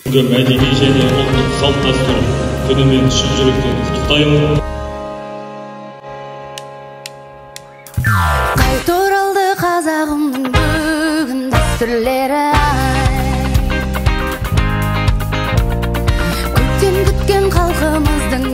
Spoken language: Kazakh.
бүгінгі мәдени және ұлттық салт-дәстүр күнімен шын жүректен құттықтаймын. Қайта оралды қазағымның бүгін дәстүрлері, көптен күткен халқымыздың